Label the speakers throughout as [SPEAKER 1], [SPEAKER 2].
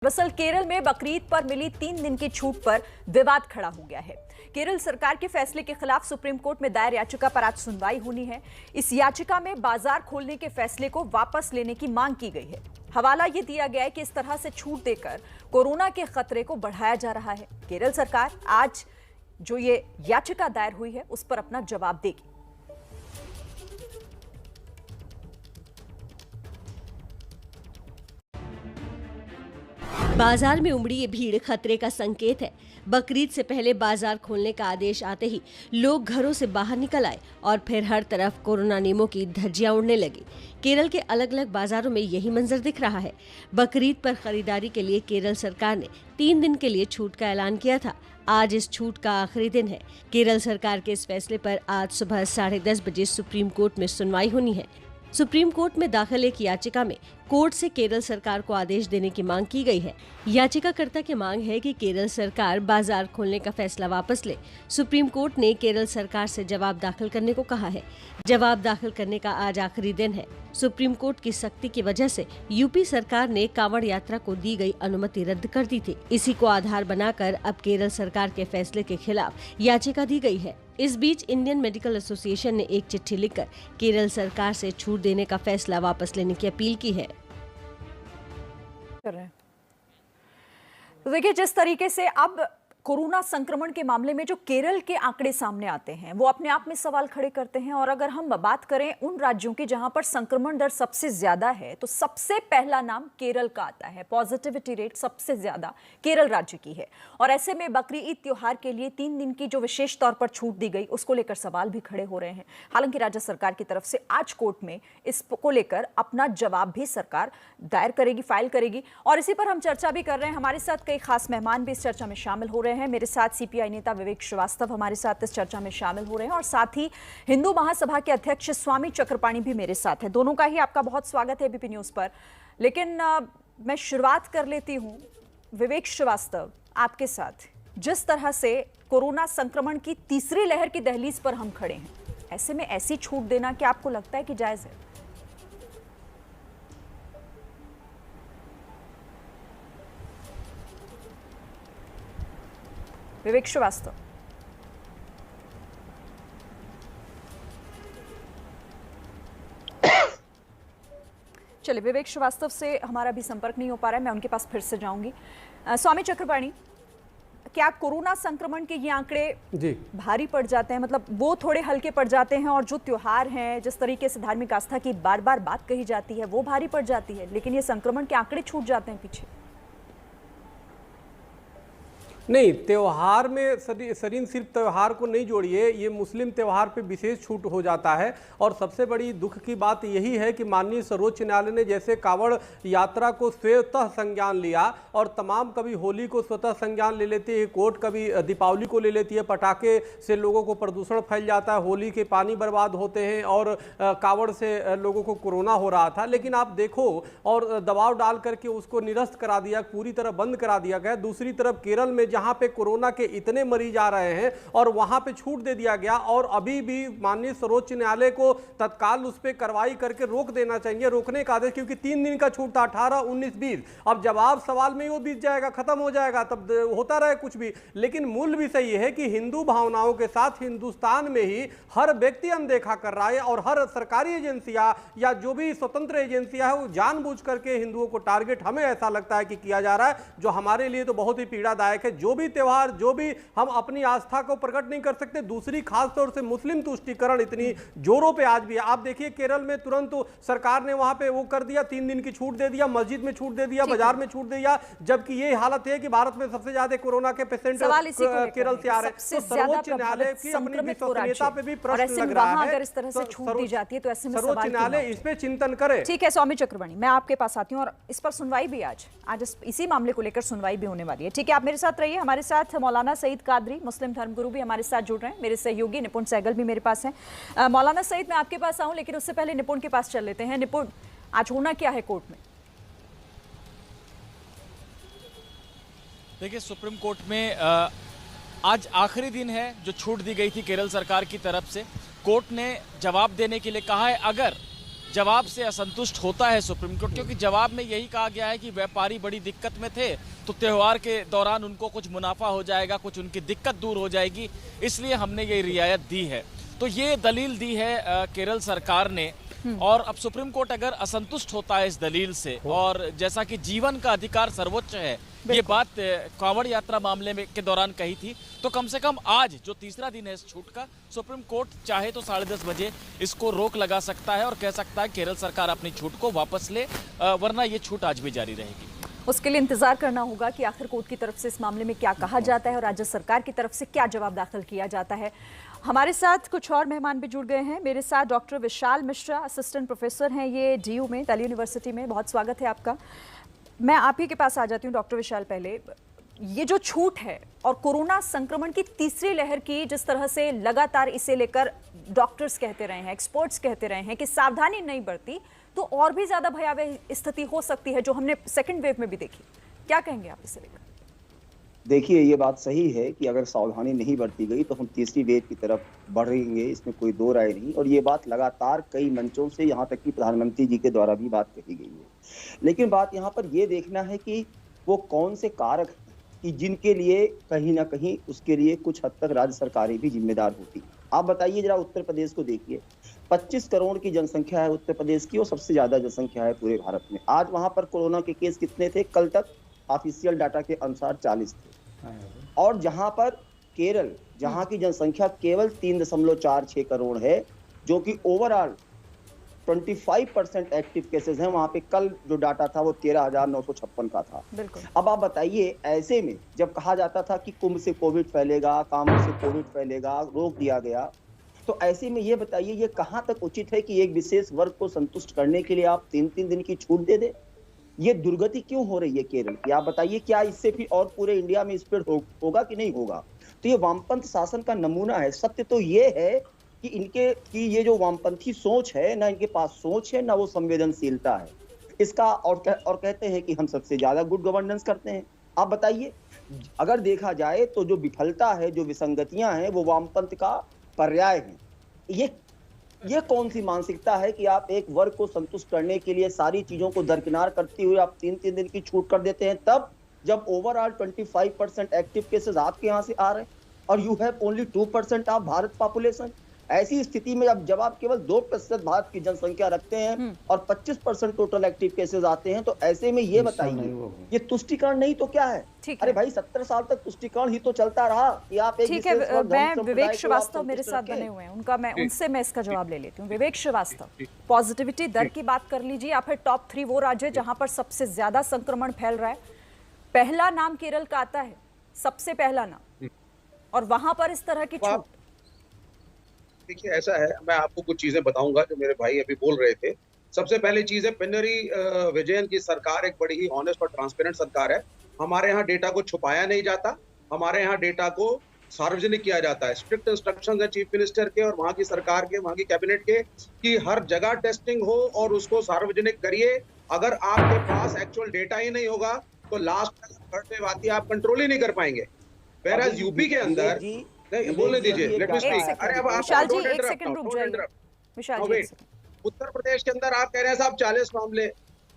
[SPEAKER 1] दरअसल केरल में बकरीद पर मिली 3 दिन की छूट पर विवाद खड़ा हो गया है। केरल सरकार के फैसले के खिलाफ सुप्रीम कोर्ट में दायर याचिका पर आज सुनवाई होनी है। इस याचिका में बाजार खोलने के फैसले को वापस लेने की मांग की गई है। हवाला ये दिया गया है कि इस तरह से छूट देकर कोरोना के खतरे को बढ़ाया जा रहा है। केरल सरकार आज जो ये याचिका दायर हुई है उस पर अपना जवाब देगी।
[SPEAKER 2] बाजार में उमड़ी ये भीड़ खतरे का संकेत है। बकरीद से पहले बाजार खोलने का आदेश आते ही लोग घरों से बाहर निकल आए और फिर हर तरफ कोरोना नियमों की धज्जियां उड़ने लगी। केरल के अलग अलग बाजारों में यही मंजर दिख रहा है। बकरीद पर खरीदारी के लिए केरल सरकार ने 3 दिन के लिए छूट का ऐलान किया था। आज इस छूट का आखिरी दिन है। केरल सरकार के इस फैसले पर आज सुबह 10:30 बजे सुप्रीम कोर्ट में सुनवाई होनी है। सुप्रीम कोर्ट में दाखिल एक याचिका में कोर्ट से केरल सरकार को आदेश देने की मांग की गई है। याचिकाकर्ता की मांग है कि केरल सरकार बाजार खोलने का फैसला वापस ले। सुप्रीम कोर्ट ने केरल सरकार से जवाब दाखिल करने को कहा है। जवाब दाखिल करने का आज आखिरी दिन है। सुप्रीम कोर्ट की सख्ती की वजह से यूपी सरकार ने कांवड़ यात्रा को दी गई अनुमति रद्द कर दी थी। इसी को आधार बनाकर अब केरल सरकार के फैसले के खिलाफ याचिका दी गई है। इस बीच इंडियन मेडिकल एसोसिएशन ने एक चिट्ठी लिखकर केरल सरकार से छूट देने का फैसला वापस लेने की अपील की है।
[SPEAKER 1] तो देखिए, जिस तरीके से अब कोरोना संक्रमण के मामले में जो केरल के आंकड़े सामने आते हैं वो अपने आप में सवाल खड़े करते हैं। और अगर हम बात करें उन राज्यों की जहां पर संक्रमण दर सबसे ज्यादा है तो सबसे पहला नाम केरल का आता है। पॉजिटिविटी रेट सबसे ज्यादा केरल राज्य की है। और ऐसे में बकरी ईद त्योहार के लिए 3 दिन की जो विशेष तौर पर छूट दी गई उसको लेकर सवाल भी खड़े हो रहे हैं। हालांकि राज्य सरकार की तरफ से आज कोर्ट में इसको लेकर अपना जवाब भी सरकार दायर करेगी, फाइल करेगी। और इसी पर हम चर्चा भी कर रहे हैं। हमारे साथ कई खास मेहमान भी इस चर्चा में शामिल हो रहे हैं। मेरे साथ सीपीआई नेता विवेक श्रीवास्तव हमारे साथ इस चर्चा में शामिल हो रहे हैं और साथ ही हिंदू महासभा के अध्यक्ष स्वामी चक्रपाणी भी मेरे साथ हैं। दोनों का ही आपका बहुत स्वागत है एबीपी न्यूज पर। लेकिन मैं शुरुआत कर लेती हूं विवेक श्रीवास्तव आपके साथ। जिस तरह से कोरोना संक्रमण की तीसरी लहर की दहलीज पर हम खड़े हैं, ऐसे में ऐसी छूट देना क्या आपको लगता है कि जायज है? विवेक श्रीवास्तव, चलिए विवेक श्रीवास्तव से हमारा भी संपर्क नहीं हो पा रहा है, मैं उनके पास फिर से जाऊंगी। स्वामी चक्रपाणी, क्या कोरोना संक्रमण के ये आंकड़े जी भारी पड़ जाते हैं, मतलब वो थोड़े हल्के पड़ जाते हैं और जो त्योहार हैं, जिस तरीके से धार्मिक आस्था की बार बार बात कही जाती है वो भारी पड़ जाती है, लेकिन ये संक्रमण के आंकड़े छूट जाते हैं पीछे?
[SPEAKER 3] नहीं, त्योहार में सरीन सिर्फ त्योहार को नहीं जोड़िए, ये मुस्लिम त्योहार पे विशेष छूट हो जाता है। और सबसे बड़ी दुख की बात यही है कि माननीय सर्वोच्च न्यायालय ने जैसे कांवड़ यात्रा को स्वतः संज्ञान लिया और तमाम कभी होली को स्वतः संज्ञान ले लेती है, कोर्ट कभी दीपावली को ले लेती है, पटाखे से लोगों को प्रदूषण फैल जाता है, होली के पानी बर्बाद होते हैं और कांवड़ से लोगों को कोरोना हो रहा था। लेकिन आप देखो, और दबाव डाल करके उसको निरस्त करा दिया, पूरी तरह बंद करा दिया गया। दूसरी तरफ केरल में जहां पे कोरोना के इतने मरीज आ रहे हैं और वहां पे छूट दे दिया गया, और अभी भी माननीय सर्वोच्च न्यायालय को तत्काल उस पे कार्रवाई करके रोक देना चाहिए, रोकने का आदेश, क्योंकि 3 दिन का छूट था, 18, 19, 20। अब जवाब सवाल में ही वो बीत जाएगा, खत्म हो जाएगा, तब होता रहे कुछ भी। लेकिन मूल विषय यह है कि हिंदू भावनाओं के साथ हिंदुस्तान में ही हर व्यक्ति अनदेखा कर रहा है और हर सरकारी एजेंसियां या जो भी स्वतंत्र एजेंसियां है वो जानबूझ करके हिंदुओं को टारगेट, हमें ऐसा लगता है कि किया जा रहा है, जो हमारे लिए तो बहुत ही पीड़ादायक है। जो भी त्योहार, जो भी हम अपनी आस्था को प्रकट नहीं कर सकते। दूसरी खास तौर से मुस्लिम तुष्टीकरण इतनी जोरों पे आज भी है। आप देखिए केरल में तुरंत सरकार ने वहां पे वो कर दिया, 3 दिन की छूट दे दिया, मस्जिद में छूट दे दिया, बाजार में छूट दे दिया, जबकि ये हालत है कि भारत में सबसे ज्यादा कोरोना के पेशेंट केरल से आ रहे हैं। तो सर्वोच्च न्यायालय की अपनी विश्वसनीयता पे भी प्रश्न लग रहा है।
[SPEAKER 1] अगर इस तरह से छूट दी जाती है तो ऐसे में
[SPEAKER 3] सर्वोच्च न्यायालय इस पे चिंतन करे।
[SPEAKER 1] ठीक है स्वामी चक्रवर्ती, मैं आपके पास आती हूँ और इस पर सुनवाई भी आज इसी मामले को लेकर सुनवाई भी होने वाली है। ठीक है, आप मेरे साथ रहिए। हमारे साथ मौलाना सईद कादरी, मुस्लिम धर्मगुरु भी हमारे साथ जुड़ रहे हैं। मेरे सहयोगी निपुण सहगल भी मेरे पास हैं। मौलाना सईद, मैं आपके पास आऊं लेकिन उससे पहले निपुण के पास चल लेते हैं। निपुण, आज होना क्या है कोर्ट में?
[SPEAKER 4] देखिए, सुप्रीम कोर्ट में आज आखिरी दिन है जो छूट दी गई थी केरल सरकार की तरफ से। कोर्ट ने जवाब देने के लिए कहा है। अगर जवाब से असंतुष्ट होता है सुप्रीम कोर्ट, क्योंकि जवाब में यही कहा गया है कि व्यापारी बड़ी दिक्कत में थे, तो त्योहार के दौरान उनको कुछ मुनाफा हो जाएगा, कुछ उनकी दिक्कत दूर हो जाएगी, इसलिए हमने ये रियायत दी है। तो ये दलील दी है केरल सरकार ने, और अब सुप्रीम कोर्ट अगर असंतुष्ट होता है इस दलील से, और जैसा कि जीवन का अधिकार सर्वोच्च है, ये बात कांवड़ यात्रा मामले में के दौरान कही थी, तो कम से कम आज जो तीसरा दिन है इस छूट का, सुप्रीम कोर्ट चाहे तो 10:30 बजे इसको रोक लगा सकता है और कह सकता है केरल सरकार अपनी छूट को वापस ले, वरना ये छूट आज भी जारी रहेगी।
[SPEAKER 1] उसके लिए इंतजार करना होगा कि आखिर कोर्ट की तरफ से इस मामले में क्या कहा जाता है और राज्य सरकार की तरफ से क्या जवाब दाखिल किया जाता है। हमारे साथ कुछ और मेहमान भी जुड़ गए हैं। मेरे साथ doctor Vishal Mishra, assistant professor हैं ये DU में, दिल्ली यूनिवर्सिटी में। बहुत स्वागत है आपका। मैं आप ही के पास आ जाती हूँ डॉक्टर विशाल। पहले ये जो छूट है और कोरोना संक्रमण की तीसरी लहर की जिस तरह से लगातार इसे लेकर डॉक्टर्स कहते रहे हैं, एक्सपर्ट्स कहते रहे हैं कि सावधानी नहीं बरती तो और भी ज्यादा भयावह स्थिति हो सकती है, जो हमने सेकेंड वेव में भी देखी। क्या कहेंगे आप इसे लेकर?
[SPEAKER 5] देखिए, ये बात सही है कि अगर सावधानी नहीं बरती गई तो हम तीसरी वेव की तरफ बढ़ेंगे, इसमें कोई दो राय नहीं। और ये बात लगातार कई मंचों से, यहाँ तक कि प्रधानमंत्री जी के द्वारा भी बात कही गई है। लेकिन बात यहाँ पर ये देखना है कि वो कौन से कारक हैं कि जिनके लिए कहीं ना कहीं उसके लिए कुछ हद तक राज्य सरकारें भी जिम्मेदार होती हैं। आप बताइए जरा, उत्तर प्रदेश को देखिए, 25 करोड़ की जनसंख्या है उत्तर प्रदेश की, और सबसे ज्यादा जनसंख्या है पूरे भारत में। आज वहां पर कोरोना के केस कितने थे? कल तक ऑफिशियल डाटा के अनुसार 40 थे। और जहां पर केरल, जहां की जनसंख्या केवल 3.46 करोड़ है, जो कि ओवरऑल 25% एक्टिव केसेस हैं, वहां पे कल जो डाटा था वो 13,956 का था। अब आप बताइए, ऐसे में जब कहा जाता था कि कुंभ से कोविड फैलेगा, कांवड़ से कोविड फैलेगा, रोक दिया गया, तो ऐसे में ये बताइए ये कहां तक उचित है कि एक विशेष वर्ग को संतुष्ट करने के लिए आप 3-3 दिन की छूट दे दे? ये दुर्गति क्यों हो रही है केरल की? आप बताइए, क्या इससे भी और पूरे इंडिया में स्प्रेड होगा कि नहीं होगा? तो ये वामपंथ शासन का नमूना है। सत्य तो ये है कि ये जो वामपंथी सोच है, ना इनके पास सोच है, ना वो संवेदनशीलता है इसका, और कहते हैं कि हम सबसे ज्यादा गुड गवर्नेंस करते हैं। आप बताइए, अगर देखा जाए तो जो विफलता है, जो विसंगतियां हैं, वो वामपंथ का पर्याय है। ये कौन सी मानसिकता है कि आप एक वर्ग को संतुष्ट करने के लिए सारी चीजों को दरकिनार करते हुए आप 3-3 दिन की छूट कर देते हैं, तब जब ओवरऑल 25% एक्टिव केसेस आपके यहाँ से आ रहे हैं और you have only 2% of Bharat population. ऐसी स्थिति में जब आप केवल 2% भारत की जनसंख्या रखते हैं और 25% टोटल एक्टिव केसेस आते हैं, तो ऐसे में ये बताइए, ये तुष्टिकरण नहीं तो क्या है? अरे भाई, 70 साल तक तुष्टिकरण ही तो चलता रहा कि आप एक
[SPEAKER 1] ठीक है। मैं विवेक श्रीवास्तव मेरे साथ बने हुए हैं, उनसे मैं इसका जवाब ले लेती हूँ। विवेक श्रीवास्तव, पॉजिटिविटी दर की बात कर लीजिए, या फिर टॉप 3 वो राज्य जहां पर सबसे ज्यादा संक्रमण फैल रहा है। पहला नाम केरल का आता है, सबसे पहला नाम, और वहां पर इस तरह की छूट।
[SPEAKER 6] देखिए, ऐसा है, मैं आपको कुछ चीजें बताऊंगा जो मेरे भाई अभी बोल रहे थे। सबसे पहली चीज है, पिनरी विजयन की सरकार एक बड़ी ही ऑनेस्ट और ट्रांसपेरेंट सरकार है। हमारे यहाँ डेटा को छुपाया नहीं जाता, हमारे यहाँ डेटा को सार्वजनिक किया जाता है। स्ट्रिक्ट इंस्ट्रक्शंस है चीफ मिनिस्टर के और वहाँ की सरकार के, वहाँ की कैबिनेट के, कि हर जगह टेस्टिंग हो और उसको सार्वजनिक करिए। अगर आपके पास एक्चुअल डेटा ही नहीं होगा तो लास्ट थर्ड वेव आती है, आप कंट्रोल ही नहीं कर पाएंगे। वेयरएज यूपी के अंदर, नहीं बोलने दीजिए, लेट मी स्पीक। अरे अब आप
[SPEAKER 1] विशाल जी एक सेकंड रुक जाइए। विशाल जी,
[SPEAKER 6] उत्तर प्रदेश के अंदर आप कह रहे हैं साहब 40 मामले,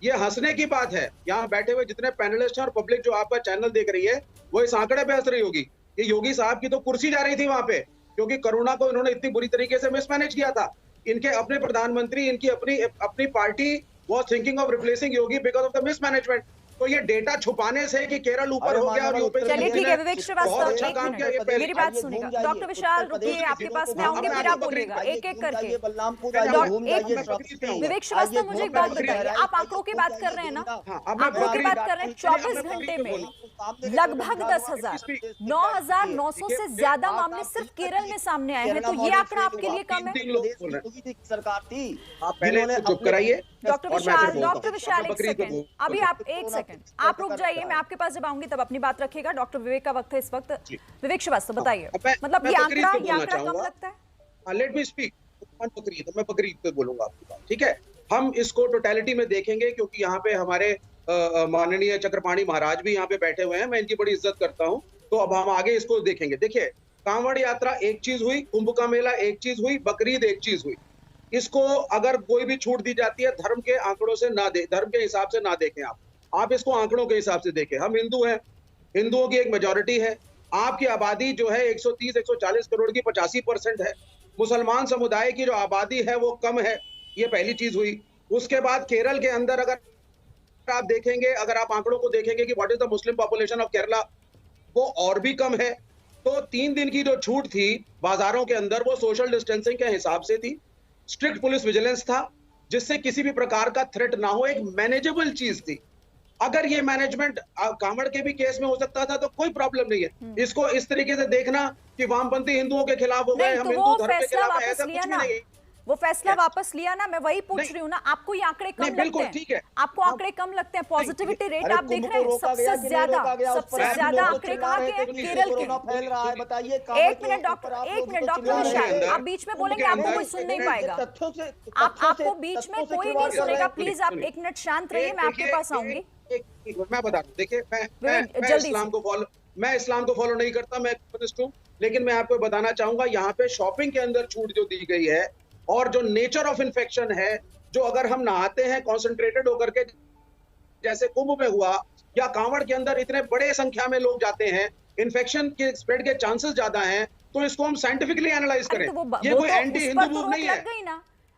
[SPEAKER 6] ये हंसने की बात है। यहाँ बैठे हुए जितने पैनलिस्ट हैं और पब्लिक जो आपका चैनल देख रही है, वो इस आंकड़े पे हंस रही होगी। ये योगी साहब की तो कुर्सी जा रही थी वहां पे, क्योंकि कोरोना को इन्होंने इतनी बुरी तरीके से मिसमैनेज किया था। इनके अपने प्रधानमंत्री, इनकी अपनी party was thinking of replacing Yogi because of the mismanagement. तो ये डेटा छुपाने से कि केरल ऊपर हो गया और यूपी,
[SPEAKER 1] चलिए ठीक है। विवेक श्रीवास्तव,
[SPEAKER 6] अच्छा काम किया,
[SPEAKER 1] मेरी बात सुनिएगा। डॉक्टर विशाल रुकिए, आपके पास मैं आऊंगी, फिर आप बोलिएगा एक एक करके। विवेक श्रीवास्तव, मुझे एक बात बताइए, आप आंकड़ों की बात कर रहे हैं ना, आंकड़ों की बात कर रहे हैं। 24 घंटे में लगभग 10,000, 9,900 से ज्यादा मामले सिर्फ केरल में सामने आए हैं, तो ये आंकड़ा आपके लिए कम है?
[SPEAKER 5] सरकार थी,
[SPEAKER 6] आप पहले चुप कराइए।
[SPEAKER 1] डॉक्टर विशाल एक सेकंड, अभी आप एक सेकंड आप रुक जाइए, मैं आपके पास जब आऊंगी तब अपनी बात रखिएगा। डॉक्टर विवेक का वक्त है इस वक्त। विवेक श्रीवास्तव बताइए, मतलब ये आंकड़ा कम लगता है?
[SPEAKER 6] Let me speak. मैं बकरीद पे बोलूंगा आपकी बात, ठीक है? हम इसको टोटलिटी में देखेंगे, क्योंकि यहाँ पे हमारे माननीय चक्रपाणी महाराज भी यहाँ पे बैठे हुए हैं, मैं इनकी बड़ी इज्जत करता हूँ। तो अब हम आगे इसको देखेंगे। देखिए, कांवड़ यात्रा एक चीज हुई, कुंभ का मेला एक चीज हुई, बकरीद एक चीज हुई। इसको अगर कोई भी छूट दी जाती है धर्म के आंकड़ों से ना दे, धर्म के हिसाब से ना देखें आप इसको आंकड़ों के हिसाब से देखें। हम हिंदू हैं, हिंदुओं की एक मेजॉरिटी है, आपकी आबादी जो है 130-140 करोड़ की 85% है। मुसलमान समुदाय की जो आबादी है वो कम है, ये पहली चीज हुई। उसके बाद केरल के अंदर अगर आप देखेंगे, अगर आप आंकड़ों को देखेंगे कि what is the Muslim population of Kerala, वो और भी कम है। तो 3 दिन की जो छूट थी बाजारों के अंदर वो सोशल डिस्टेंसिंग के हिसाब से थी, स्ट्रिक्ट पुलिस विजिलेंस था, जिससे किसी भी प्रकार का थ्रेट ना हो, एक मैनेजेबल चीज थी। अगर ये मैनेजमेंट कांवड़ के भी केस में हो सकता था तो कोई प्रॉब्लम नहीं है। इसको इस तरीके से देखना कि वामपंथी हिंदुओं के खिलाफ हो गए, हम हिंदू धर्म के खिलाफ, ऐसा कुछ भी नहीं।
[SPEAKER 1] वो फैसला वापस लिया ना, मैं वही पूछ रही हूँ ना, आपको ये आंकड़े कम लगते हैं?
[SPEAKER 6] ठीक है,
[SPEAKER 1] आपको आंकड़े कम लगते हैं? पॉजिटिविटी रेट आप देख रहे हैं सबसे ज्यादा आंकड़े कहाँ के हैं? केरल के।
[SPEAKER 5] फैल रहा है, बताइए।
[SPEAKER 1] एक मिनट डॉक्टर निशांत, आप बीच में बोलेंगे आपको कोई सुन नहीं पाएगा। आपको बीच में कोई नहीं सुनेगा, प्लीज आप 1 मिनट शांत रहिए, मैं आपके पास आऊंगी।
[SPEAKER 6] मैं बता दूं, देखिए मैं इस्लाम को फॉलो नहीं करता, मैं कम्युनिस्ट हूँ, लेकिन मैं आपको बताना चाहूंगा यहाँ पे शॉपिंग के अंदर छूट जो दी गई है और जो नेचर ऑफ इन्फेक्शन है, जो अगर हम नहाते हैं कॉन्सेंट्रेटेड होकर के, जैसे कुंभ में हुआ या कांवड़ के अंदर इतने बड़े संख्या में लोग जाते हैं, इन्फेक्शन के स्प्रेड के चांसेस ज्यादा हैं, तो इसको हम साइंटिफिकली एनालाइज करें। ये कोई एंटी हिंदू मूव नहीं है।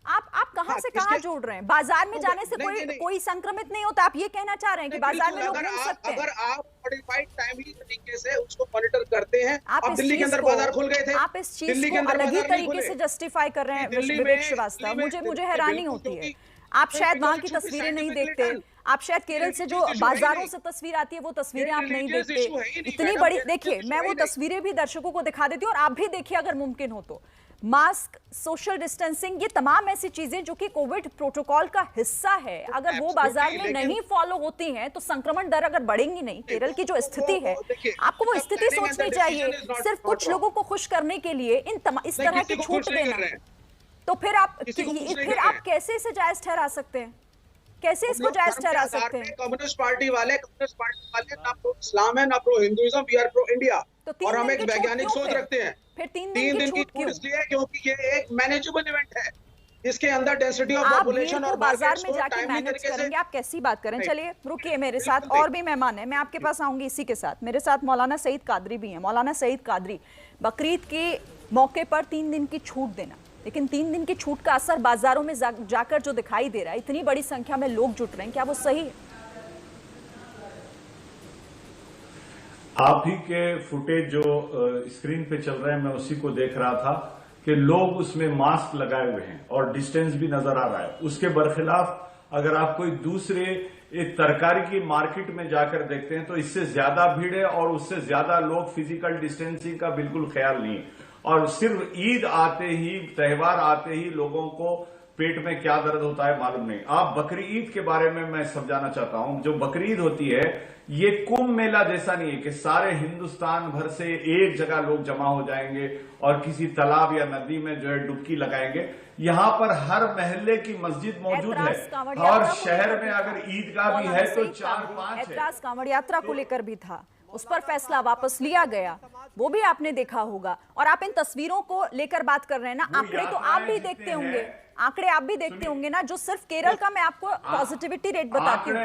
[SPEAKER 1] आप कहां से कहां जोड़ रहे हैं? बाजार में जाने से कोई संक्रमित नहीं होता, आप ये कहना चाह रहे हैं कि बाजार में लोग घूम सकते हैं?
[SPEAKER 6] अगर आप मॉडिफाइड टाइमली तरीके से उसको मॉनिटर करते हैं, अब दिल्ली के अंदर बाजार खुल गए थे,
[SPEAKER 1] आप इस चीज को अलग ही तरीके से जस्टिफाई कर रहे हैं विवेक श्रीवास्तव। मुझे हैरानी होती है, आप शायद वहां की तस्वीरें नहीं देखते, आप शायद केरल से जो बाजारों से तस्वीर आती है वो तस्वीरें आप नहीं देखते। इतनी बड़ी, देखिए मैं वो तस्वीरें भी दर्शकों को दिखा देती हूँ और आप भी देखिए अगर मुमकिन हो तो। मास्क, सोशल डिस्टेंसिंग, ये तमाम ऐसी चीजें जो कि कोविड प्रोटोकॉल का हिस्सा है, अगर वो बाजार में नहीं फॉलो होती हैं तो संक्रमण दर अगर बढ़ेंगी नहीं। केरल की जो स्थिति है, आपको वो स्थिति सोचनी चाहिए। सिर्फ कुछ लोगों को खुश करने के लिए इस तरह की छूट देना, तो फिर आप कैसे इसे जायज ठहरा सकते हैं? कैसे इसको जायज ठहरा सकते हैं?
[SPEAKER 6] कम्युनिस्ट पार्टी वाले ना प्रो इस्लाम है ना pro Hinduism, we are pro India, और हम एक वैज्ञानिक सोच रखते हैं।
[SPEAKER 1] फिर 3
[SPEAKER 6] दिन की छूट इसलिए क्योंकि ये एक मैनेजेबल इवेंट है, इसके अंदर डेंसिटी ऑफ पॉपुलेशन और
[SPEAKER 1] बाजार में जाके मैनेज करेंगे। आप कैसी बात करें? चलिए रुकिए, मेरे साथ और भी मेहमान हैं, मैं आपके पास आऊंगी इसी के साथ। मेरे साथ मौलाना सईद कादरी भी हैं। मौलाना सईद कादरी, बकरीद के मौके पर 3 दिन की छूट देना, लेकिन 3 दिन की छूट का असर बाजारों में जाकर जो दिखाई दे रहा है, इतनी बड़ी संख्या में लोग जुट रहे हैं, क्या वो सही है?
[SPEAKER 7] आप ही के फुटेज जो स्क्रीन पे चल रहे हैं, मैं उसी को देख रहा था कि लोग उसमें मास्क लगाए हुए हैं और डिस्टेंस भी नजर आ रहा है। उसके बरखिलाफ अगर आप कोई दूसरे एक तरकारी की मार्केट में जाकर देखते हैं तो इससे ज्यादा भीड़ है और उससे ज्यादा लोग फिजिकल डिस्टेंसिंग का बिल्कुल ख्याल नहीं। और सिर्फ ईद आते ही, त्योहार आते ही लोगों को पेट में क्या दर्द होता है मालूम नहीं। आप बकरी ईद के बारे में मैं समझाना चाहता हूं। जो बकरी ईद होती है ये कुंभ मेला जैसा नहीं है कि सारे हिंदुस्तान भर से एक जगह लोग जमा हो जाएंगे और किसी तालाब या नदी में जो है डुबकी लगाएंगे। यहाँ पर हर महल्ले की मस्जिद मौजूद है और शहर में अगर ईदगाह भी है तो 4-5 है।
[SPEAKER 1] ऐतराज कांवड़ यात्रा को लेकर भी था, उस पर फैसला वापस लिया गया, वो भी आपने देखा होगा। और आप इन तस्वीरों को लेकर बात कर रहे हैं ना, आंकड़े तो आप भी देखते होंगे, आंकड़े आप भी देखते होंगे ना। जो सिर्फ केरल का मैं आपको पॉजिटिविटी रेट बताती हूँ,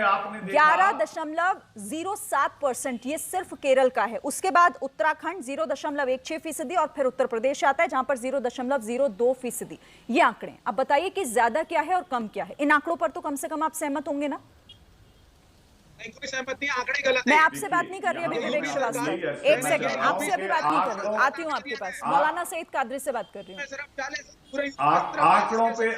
[SPEAKER 1] 11.07%, ये सिर्फ केरल का है। उसके बाद उत्तराखंड 0.16% और फिर उत्तर प्रदेश आता है जहां पर 0.02%। ये आंकड़े, अब बताइए कि ज्यादा क्या है और कम क्या है? इन आंकड़ों पर तो कम से कम आप सहमत होंगे ना?
[SPEAKER 6] कोई सहमत नहीं, आंकड़े गलत
[SPEAKER 1] मैं आपसे बात नहीं कर रही अभी विवेक श्रीवास्तव, एक सेकंड, आपसे अभी बात नहीं कर रही, आती हूँ आपके पास। मौलाना सईद कादरी से बात कर रही हूँ।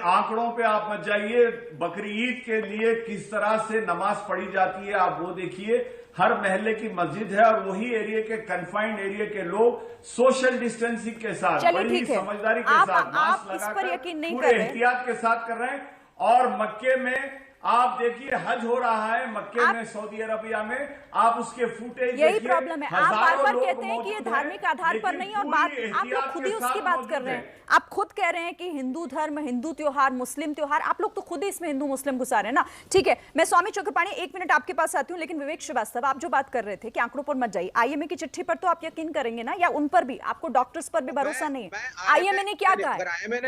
[SPEAKER 7] आंकड़ों पे आप मत जाइए। बकरी ईद के लिए किस तरह से नमाज पढ़ी जाती है आप वो देखिए। हर महल्ले की मस्जिद है और वही एरिया के कन्फाइंड एरिया के लोग सोशल डिस्टेंसिंग के साथ, बड़ी समझदारी के साथ, मास्क लगाकर पूरे एहतियात के साथ कर रहे हैं। और मक्के में आप देखिए हज हो रहा है मक्के में, सऊदी अरबिया में, आप उसके फुटेज
[SPEAKER 1] यही प्रॉब्लम है। आप बार बार कहते हैं कि ये धार्मिक आधार पर नहीं, और बात आप लोग खुद ही उसकी बात कर रहे हैं। आप खुद कह रहे हैं कि हिंदू धर्म, हिंदू त्योहार, मुस्लिम त्योहार, आप लोग तो खुद ही इसमें हिंदू मुस्लिम घुसा रहे हैं ना। ठीक है, मैं स्वामी चक्रपाणी 1 मिनट आपके पास आती हूँ, लेकिन विवेक श्रीवास्तव, आप जो बात कर रहे थे कि आंकड़ों पर मत जाइए, आईएमए की चिट्ठी पर तो आप यकीन करेंगे ना, या उन पर भी? आपको डॉक्टर्स पर भी भरोसा नहीं है? आईएमए ने क्या कहा है? आईएमए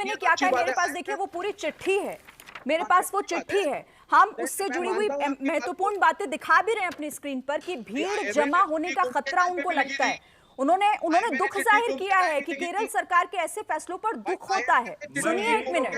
[SPEAKER 1] ने क्या कहा है? मेरे पास देखिए वो पूरी चिट्ठी है, मेरे पास वो चिट्ठी है। हम उससे जुड़ी हुई महत्वपूर्ण बातें दिखा भी रहे हैं अपनी स्क्रीन पर कि भीड़ जमा होने का खतरा उनको लगता है। उन्होंने दुख जाहिर किया है कि केरल सरकार के ऐसे फैसलों पर दुख होता है। सुनिए 1 मिनट।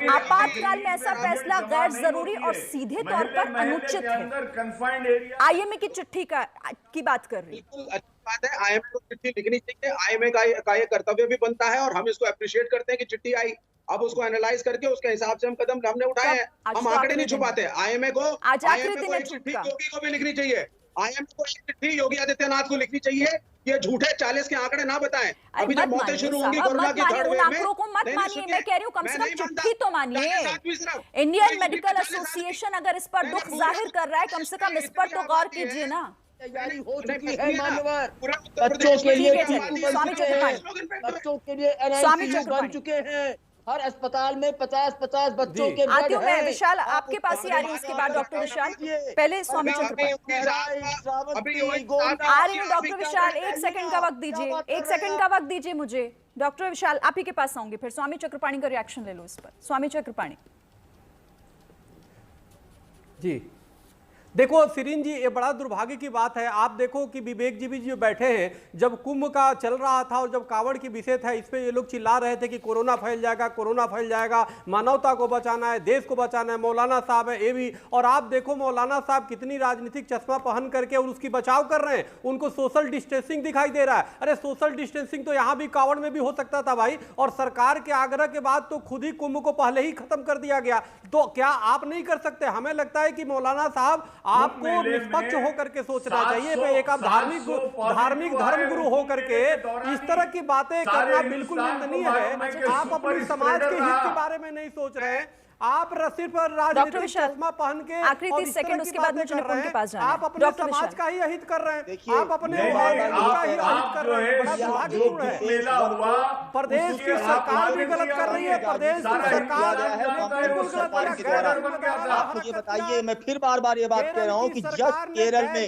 [SPEAKER 1] आपातकाल में ऐसा फैसला गैर जरूरी और सीधे तौर पर अनुचित है। आईएमए की चिट्ठी की बात कर रही है।
[SPEAKER 6] बात है, आईएमए को चिट्ठी लिखनी चाहिए, आईएमए का ये कर्तव्य भी बनता है, और हम इसको अप्रिशिएट करते हैं कि चिट्ठी आई। अब उसको एनालाइज करके उसके हिसाब से हम कदम हमने उठाए हैं। हम आंकड़े नहीं छुपाते। आईएमए को एक चिट्ठी योगी को भी लिखनी चाहिए। आईएमए को एक चिट्ठी योगी आदित्यनाथ को लिखनी चाहिए, ये झूठे 40 के आंकड़े ना बताएं। अभी जब मौतें शुरू होंगी कोरोना की थर्ड वेव में,
[SPEAKER 1] को मत मानिए, मैं कह रही हूँ कम से कम चिट्ठी तो मानिए। इंडियन मेडिकल एसोसिएशन अगर इस पर दुख जाहिर कर रहा है, कम से कम इस पर तो गौर कीजिए ना।
[SPEAKER 8] तैयारी हो चुकी है मान्यवर, बच्चों के लिए एनआईसीयू बन चुके हैं। हर अस्पताल में 50-50 बच्चों के बेड
[SPEAKER 1] हैं। मैं विशाल आपके पास ही आ रही हूँ, उसके बाद डॉक्टर विशाल, पहले स्वामी चक्रपाणी आ रही हूँ। डॉक्टर विशाल 1 सेकंड का वक्त दीजिए, 1 सेकंड का वक्त दीजिए मुझे। डॉक्टर विशाल आप ही के पास आऊंगी, फिर स्वामी चक्रपाणी का रिएक्शन ले लो इस पर। स्वामी चक्रपाणी
[SPEAKER 3] जी देखो सिरिन जी, ये बड़ा दुर्भाग्य की बात है। आप देखो कि विवेक जी भी जो बैठे हैं, जब कुंभ का चल रहा था और जब कांवड़ की विषय था, इस पे ये लोग चिल्ला रहे थे कि कोरोना फैल जाएगा, कोरोना फैल जाएगा, मानवता को बचाना है, देश को बचाना है। मौलाना साहब है ये भी, और आप देखो मौलाना साहब कितनी राजनीतिक चश्मा पहन करके और उसकी बचाव कर रहे हैं। उनको सोशल डिस्टेंसिंग दिखाई दे रहा है। अरे सोशल डिस्टेंसिंग तो यहाँ भी कांवड़ में भी हो सकता था भाई, और सरकार के आग्रह के बाद तो खुद ही कुंभ को पहले ही खत्म कर दिया गया। तो क्या आप नहीं कर सकते? हमें लगता है कि मौलाना साहब आपको निष्पक्ष होकर के सोचना चाहिए। एक आप धार्मिक धर्मगुरु होकर के इस तरह की बातें करना बिल्कुल निंदनीय है। आप अपने समाज के हित के बारे में नहीं सोच रहे हैं, आप सिर्फ राजनीतिक चश्मा पहन के
[SPEAKER 1] आखिरी 30 सेकंड उसके बाद मुझे निपुण के पास जाना है।
[SPEAKER 3] आप अपने समाज का ही अहित कर रहे हैं, आप अपने का ही अहित कर रहे हैं। बड़ा दुर्भाग्यपूर्ण है। प्रदेश की सरकार भी गलत कर रही है, प्रदेश की सरकार
[SPEAKER 8] आप मुझे बताइए, मैं फिर बार बार ये बात कह रहा हूँ कि जब केरल में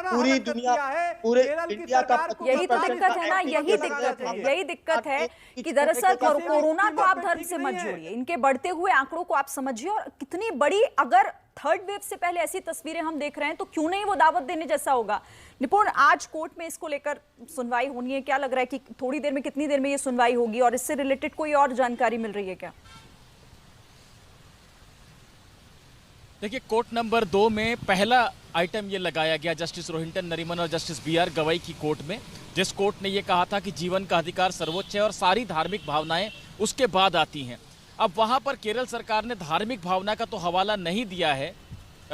[SPEAKER 8] पूरी दुनिया, पूरे इंडिया का,
[SPEAKER 1] यही तो दिक्कत है ना, यही दिक्कत है कि दरअसल कोरोना को आप धर्म से मत जोड़िए, इनके बढ़ते हुए आंकड़ों को आप समझिए। और कितनी बड़ी, अगर थर्ड वेव से पहले ऐसी तस्वीरें हम देख रहे हैं तो क्यों नहीं वो दावत देने जैसा होगा। निपुण, आज कोर्ट में इसको लेकर सुनवाई होनी है, क्या लग रहा है कि थोड़ी देर में, कितनी देर में ये सुनवाई होगी, और इससे रिलेटेड कोई और जानकारी मिल रही है क्या?
[SPEAKER 4] देखिए, कोर्ट नंबर 2 में पहला आइटम ये लगाया गया जस्टिस रोहिंटन नरीमन और जस्टिस BR गवई की कोर्ट में, जिस कोर्ट ने ये कहा था कि जीवन का अधिकार सर्वोच्च है और सारी धार्मिक भावनाएं उसके बाद आती हैं। अब वहां पर केरल सरकार ने धार्मिक भावना का तो हवाला नहीं दिया है।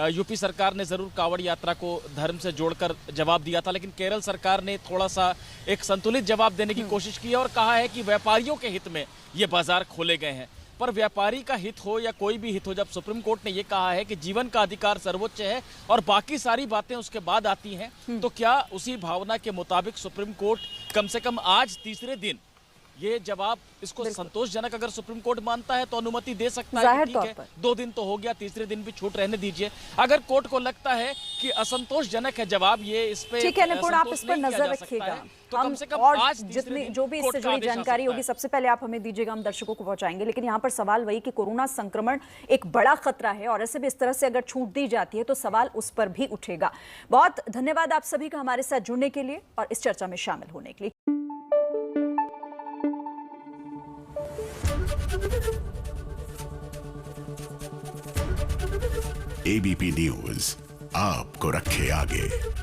[SPEAKER 4] यूपी सरकार ने जरूर कांवड़ यात्रा को धर्म से जोड़कर जवाब दिया था, लेकिन केरल सरकार ने थोड़ा सा एक संतुलित जवाब देने की कोशिश की और कहा है कि व्यापारियों के हित में ये बाजार खोले गए हैं। पर व्यापारी का हित हो या कोई भी हित हो, जब सुप्रीम कोर्ट ने ये कहा है कि जीवन का अधिकार सर्वोच्च है और बाकी सारी बातें उसके बाद आती हैं, तो क्या उसी भावना के मुताबिक सुप्रीम कोर्ट कम से कम आज तीसरे दिन ये जवाब, इसको संतोषजनक अगर सुप्रीम कोर्ट मानता है तो अनुमति दे सकता है। ठीक है, 2 दिन तो हो गया, तीसरे दिन भी छूट रहने दीजिए। अगर कोर्ट को लगता है कि असंतोषजनक है जवाब, ये इस पे
[SPEAKER 1] ठीक है निपुण, आप इस पर नजर रखिएगा।
[SPEAKER 4] तो कम से कम
[SPEAKER 1] और
[SPEAKER 4] आज
[SPEAKER 1] जितनी जो भी इससे जुड़ी जानकारी होगी सबसे पहले आप हमें दीजिएगा, हम दर्शकों को पहुंचाएंगे। लेकिन यहाँ पर सवाल वही कि कोरोना संक्रमण एक बड़ा खतरा है, और ऐसे भी इस तरह से अगर छूट दी जाती है तो सवाल उस पर भी उठेगा। बहुत धन्यवाद आप सभी का हमारे साथ जुड़ने के लिए और इस चर्चा में शामिल होने के लिए।
[SPEAKER 9] ABP न्यूज आपको रखे आगे।